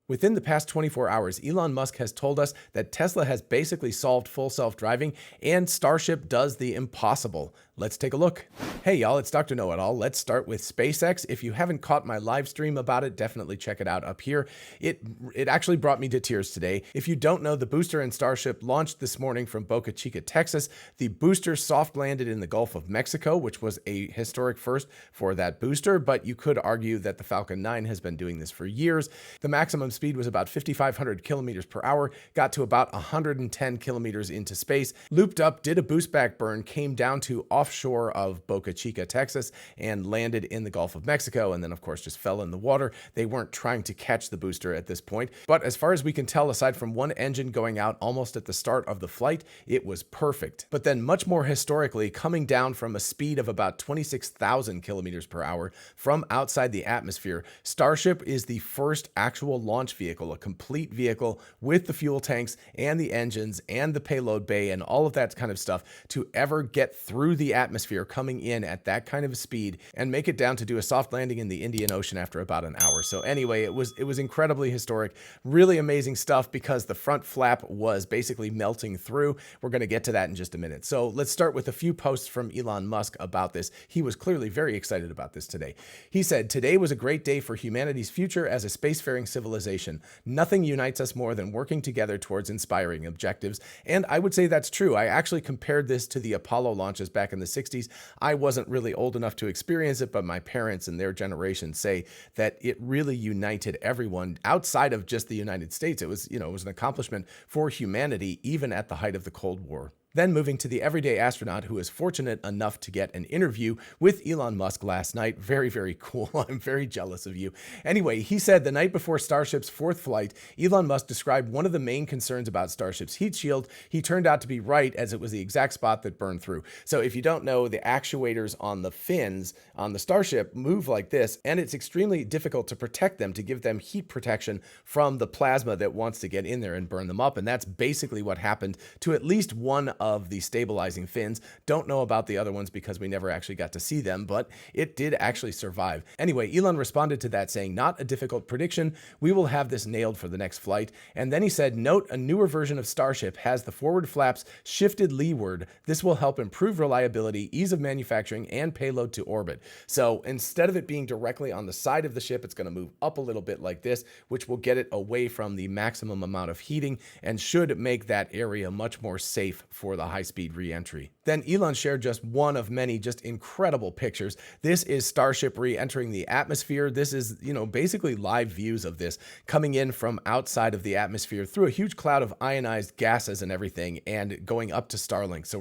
Within the past 24 hours, Elon Musk has told us that Tesla has basically solved full self-driving and Starship does the impossible. Let's take a look. Hey y'all, it's Dr. Know-It-All. Let's start with SpaceX. If you haven't caught my live stream about it, definitely check it out up here. It actually brought me to tears today. If you don't know, the booster and Starship launched this morning from Boca Chica, Texas. The booster soft landed in the Gulf of Mexico, which was a historic first for that booster, but you could argue that the Falcon 9 has been doing this for years. The maximum speed was about 5,500 kilometers per hour, got to about 110 kilometers into space, looped up, did a boost back burn, came down to offshore of Boca Chica, Texas, and landed in the Gulf of Mexico, and then of course just fell in the water. They weren't trying to catch the booster at this point, but as far as we can tell, aside from one engine going out almost at the start of the flight, it was perfect. But then much more historically, coming down from a speed of about 26,000 kilometers per hour from outside the atmosphere, Starship is the first actual launch vehicle, a complete vehicle with the fuel tanks and the engines and the payload bay and all of that kind of stuff to ever get through the atmosphere, coming in at that kind of a speed and make it down to do a soft landing in the Indian Ocean after about an hour. So anyway, it was incredibly historic, really amazing stuff because the front flap was basically melting through. We're going to get to that in just a minute. So let's start with a few posts from Elon Musk about this. He was clearly very excited about this today. He said, "Today was a great day for humanity's future as a spacefaring civilization. Nothing unites us more than working together towards inspiring objectives." And I would say that's true. I actually compared this to the Apollo launches back in the 60s. I wasn't really old enough to experience it, but my parents and their generation say that it really united everyone outside of just the United States. It was, it was an accomplishment for humanity, even at the height of the Cold War. Then moving to the everyday astronaut who was fortunate enough to get an interview with Elon Musk last night. Very, very cool. I'm very jealous of you. Anyway, he said the night before Starship's fourth flight, Elon Musk described one of the main concerns about Starship's heat shield. He turned out to be right, as it was the exact spot that burned through. So if you don't know, the actuators on the fins on the Starship move like this, and it's extremely difficult to protect them, to give them heat protection from the plasma that wants to get in there and burn them up. And that's basically what happened to at least one of the stabilizing fins. Don't know about the other ones because we never actually got to see them, but it did actually survive. Anyway, Elon responded to that saying, "Not a difficult prediction. We will have this nailed for the next flight." And then he said, "Note, a newer version of Starship has the forward flaps shifted leeward. This will help improve reliability, ease of manufacturing, and payload to orbit." So instead of it being directly on the side of the ship, it's going to move up a little bit like this, which will get it away from the maximum amount of heating and should make that area much more safe for the high-speed re-entry. Then Elon shared just one of many just incredible pictures. This is Starship re-entering the atmosphere. This is, basically live views of this coming in from outside of the atmosphere through a huge cloud of ionized gases and everything and going up to Starlink. So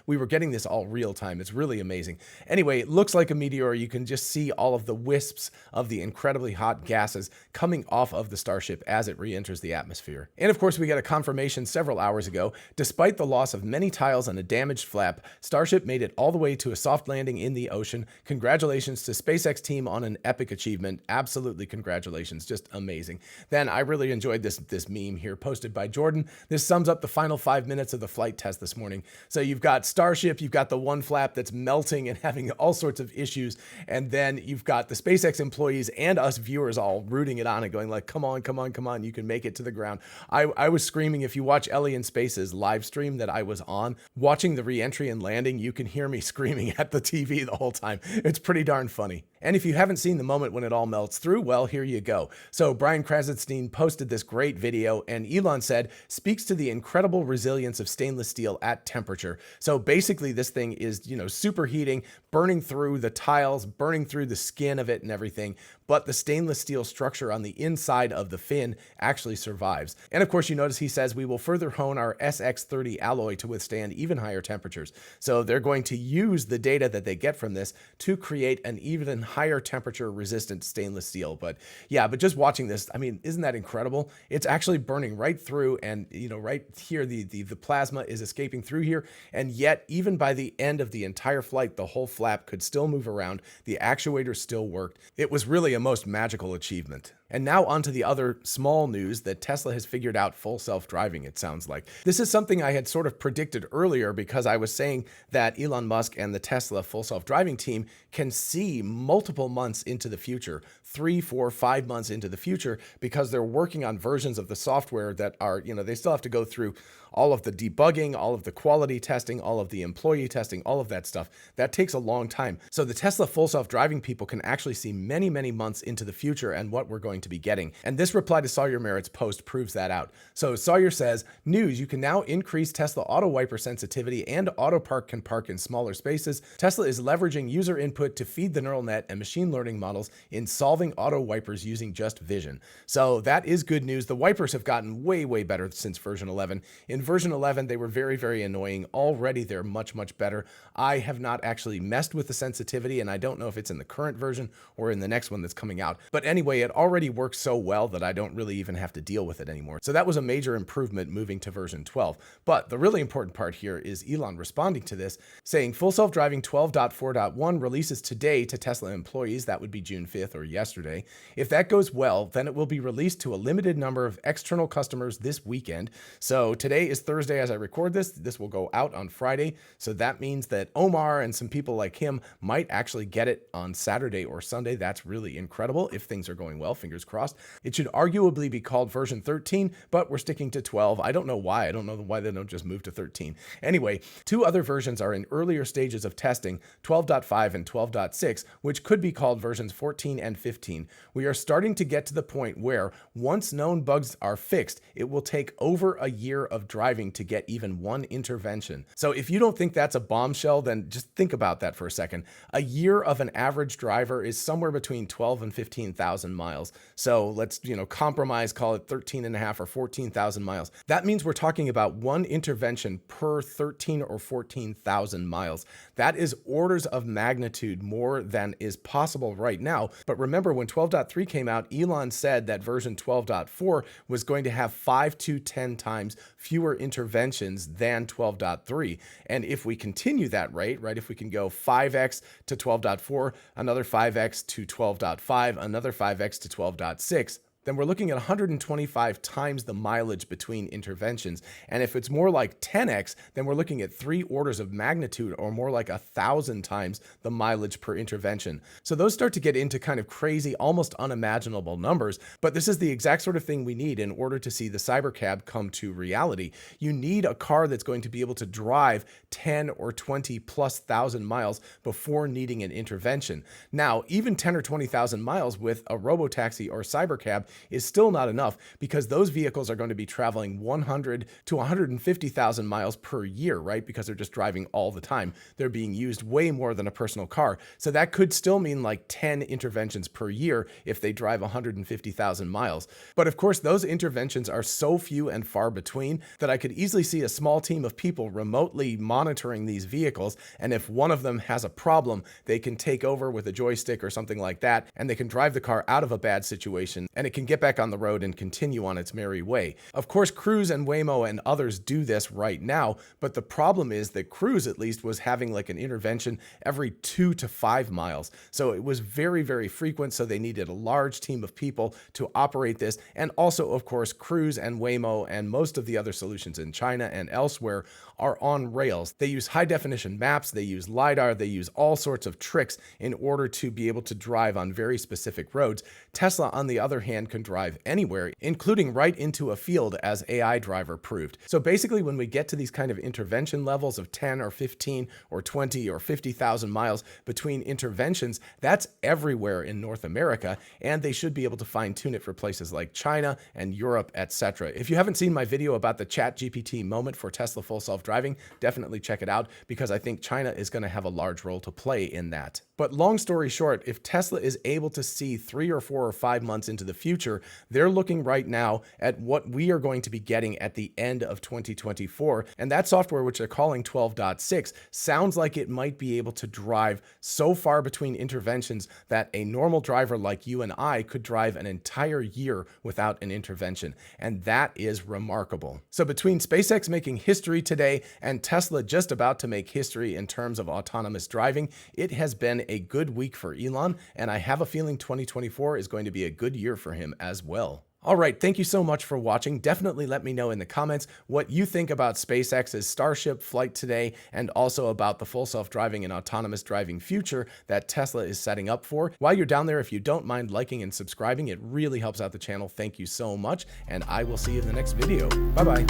we were getting this all real time. It's really amazing. Anyway, it looks like a meteor. You can just see all of the wisps of the incredibly hot gases coming off of the Starship as it re-enters the atmosphere. And of course, we got a confirmation several hours ago. Despite the loss of many tiles and a damaged flap, Starship made it all the way to a soft landing in the ocean. Congratulations to SpaceX team on an epic achievement. Absolutely congratulations. Just amazing. Then I really enjoyed this meme here posted by Jordan. This sums up the final 5 minutes of the flight test this morning. So you've got Starship, you've got the one flap that's melting and having all sorts of issues, and then you've got the SpaceX employees and us viewers all rooting it on and going like, come on, come on, come on, you can make it to the ground. I was screaming. If you watch Ellie in Space's live stream that I was on, watching the re-entry and landing, you can hear me screaming at the TV the whole time. It's pretty darn funny. And if you haven't seen the moment when it all melts through, well, here you go. So Brian Krasenstein posted this great video, and Elon said, "Speaks to the incredible resilience of stainless steel at temperature." So basically this thing is, superheating, burning through the tiles, burning through the skin of it and everything, but the stainless steel structure on the inside of the fin actually survives. And of course, you notice he says, "We will further hone our SX30 alloy to withstand even higher temperatures." So they're going to use the data that they get from this to create an even higher temperature resistant stainless steel. But just watching this, I mean, isn't that incredible? It's actually burning right through, and right here, the plasma is escaping through here. And yet, even by the end of the entire flight, the whole flap could still move around. The actuators still worked. It was really a most magical achievement. And now onto the other small news that Tesla has figured out full self-driving, it sounds like. This is something I had sort of predicted earlier because I was saying that Elon Musk and the Tesla full self-driving team can see multiple months into the future, 3, 4, 5 months into the future, because they're working on versions of the software that are, they still have to go through all of the debugging, all of the quality testing, all of the employee testing, all of that stuff. That takes a long time. So the Tesla full self-driving people can actually see many, many months into the future and what we're going to be getting. And this reply to Sawyer Merritt's post proves that out. So Sawyer says, news, you can now increase Tesla auto wiper sensitivity and auto park can park in smaller spaces. Tesla is leveraging user input to feed the neural net and machine learning models in solving auto wipers using just vision. So that is good news. The wipers have gotten way, way better since version 11. In version 11, they were very, very annoying. Already, they're much, much better. I have not actually messed with the sensitivity, and I don't know if it's in the current version or in the next one that's coming out. But anyway, it already works so well that I don't really even have to deal with it anymore. So that was a major improvement moving to version 12. But the really important part here is Elon responding to this, saying full self-driving 12.4.1 releases today to Tesla employees. That would be June 5th or yesterday. If that goes well, then it will be released to a limited number of external customers this weekend. So today is Thursday as I record this. This will go out on Friday. So that means that Omar and some people like him might actually get it on Saturday or Sunday. That's really incredible if things are going well, fingers crossed. It should arguably be called version 13, but we're sticking to 12. I don't know why. I don't know why they don't just move to 13. Anyway, 2 other versions are in earlier stages of testing, 12.5 and 12.6, which could be called versions 14 and 15. We are starting to get to the point where once known bugs are fixed, it will take over a year of driving to get even one intervention. So if you don't think that's a bombshell, then just think about that for a second. A year of an average driver is somewhere between 12 and 15,000 miles. So let's, compromise, call it 13.5 or 14,000 miles. That means we're talking about one intervention per 13 or 14,000 miles. That is orders of magnitude more than is possible right now. But remember, when 12.3 came out, Elon said that version 12.4 was going to have 5 to 10 times fewer interventions than 12.3. And if we continue that rate, right, if we can go 5x to 12.4, another 5x to 12.5, another 5x to 12.6, then we're looking at 125 times the mileage between interventions. And if it's more like 10x, then we're looking at 3 orders of magnitude or more like 1,000 times the mileage per intervention. So those start to get into kind of crazy, almost unimaginable numbers. But this is the exact sort of thing we need in order to see the cybercab come to reality. You need a car that's going to be able to drive 10 or 20 plus thousand miles before needing an intervention. Now, even 10 or 20,000 miles with a robotaxi or cybercab is still not enough because those vehicles are going to be traveling 100 to 150,000 miles per year, right? Because they're just driving all the time. They're being used way more than a personal car. So that could still mean like 10 interventions per year if they drive 150,000 miles. But of course, those interventions are so few and far between that I could easily see a small team of people remotely monitoring these vehicles. And if one of them has a problem, they can take over with a joystick or something like that, and they can drive the car out of a bad situation, and it can get back on the road and continue on its merry way. Of course, Cruise and Waymo and others do this right now, but the problem is that Cruise at least was having like an intervention every 2 to 5 miles. So it was very, very frequent. So they needed a large team of people to operate this. And also, of course, Cruise and Waymo and most of the other solutions in China and elsewhere are on rails. They use high definition maps, they use LiDAR, they use all sorts of tricks in order to be able to drive on very specific roads. Tesla, on the other hand, can drive anywhere, including right into a field, as AI Driver proved. So basically, when we get to these kind of intervention levels of 10 or 15 or 20 or 50,000 miles between interventions, that's everywhere in North America, and they should be able to fine tune it for places like China and Europe, etc. If you haven't seen my video about the ChatGPT moment for Tesla full self-driving, definitely check it out because I think China is going to have a large role to play in that. But long story short, if Tesla is able to see 3 or 4 or 5 months into the future, they're looking right now at what we are going to be getting at the end of 2024. And that software, which they're calling 12.6, sounds like it might be able to drive so far between interventions that a normal driver like you and I could drive an entire year without an intervention. And that is remarkable. So between SpaceX making history today and Tesla just about to make history in terms of autonomous driving, it has been a good week for Elon, and I have a feeling 2024 is going to be a good year for him. them as well. All right, thank you so much for watching. Definitely let me know in the comments what you think about SpaceX's Starship flight today, and also about the full self-driving and autonomous driving future that Tesla is setting up for. While you're down there, if you don't mind liking and subscribing, it really helps out the channel. Thank you so much, and I will see you in the next video. Bye-bye.